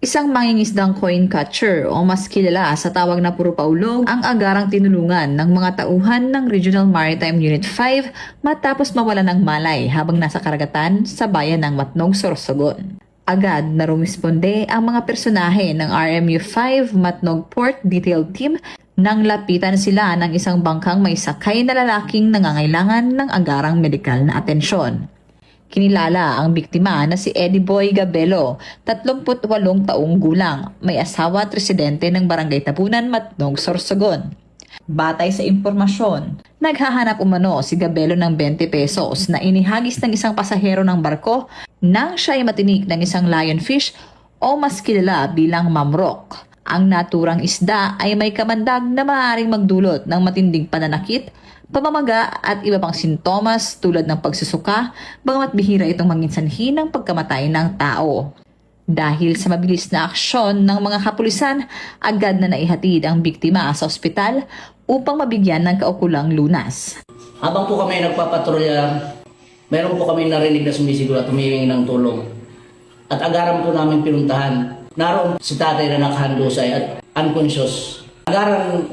Isang mangingisdang coin catcher o mas kilala sa tawag na puro paulog ang agarang tinulungan ng mga tauhan ng Regional Maritime Unit 5 matapos mawala ng malay habang nasa karagatan sa bayan ng Matnog, Sorsogon. Agad na rumisponde ang mga personahe ng RMU 5 Matnog Port Detail Team nang lapitan sila ng isang bangkang may sakay na lalaking nangangailangan ng agarang medikal na atensyon. Kinilala ang biktima na si Eddie Boy Gabelo, 38 taong gulang, may asawa at residente ng Barangay Tabunan, Matnog, Sorsogon. Batay sa impormasyon, naghahanap umano si Gabelo ng 20 pesos na inihagis ng isang pasahero ng barko nang siya ay matinik ng isang lionfish o mas kilala bilang mamrok. Ang naturang isda ay may kamandag na maaaring magdulot ng matinding pananakit, pamamaga at iba pang sintomas tulad ng pagsusuka, bagamat bihira itong maging sanhi ng pagkamatay ng tao. Dahil sa mabilis na aksyon ng mga kapulisan, agad na naihatid ang biktima sa ospital upang mabigyan ng kaukulang lunas. Habang po kami nagpapatrolya, mayroon po kami narinig na sumisigaw at humihingi ng tulong. At agaran po namin pinuntahan. Naroon si tatay na nakahandusay at unconscious. Agaran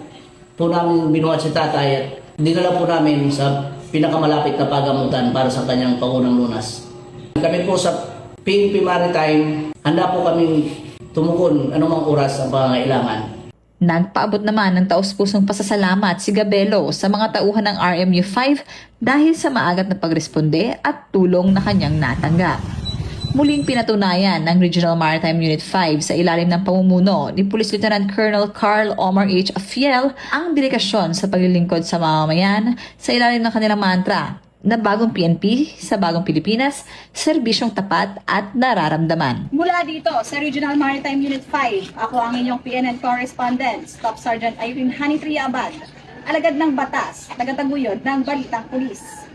po namin binuhat si tatay at dinala po namin sa pinakamalapit na pagamutan para sa kanyang pangunang lunas. Kami po sa PNP Maritime, handa po kaming tumukon anumang oras ang pangangailangan. Nagpaabot naman ng taus-pusong pasasalamat si Gabelo sa mga tauhan ng RMU 5 dahil sa maagat na pagresponde at tulong na kanyang natanggap. Muling pinatunayan ng Regional Maritime Unit 5 sa ilalim ng pamumuno ni Police Lieutenant Colonel Carl Omar H. Afiel ang dedikasyon sa paglilingkod sa mamamayan sa ilalim ng kanilang mantra na bagong PNP sa bagong Pilipinas, serbisyong tapat at nararamdaman. Mula dito sa Regional Maritime Unit 5, ako ang inyong PNN correspondent, Staff Sergeant Irene Hanitria Abad, alagad ng batas, tagataguyod ng Balitang Pulis.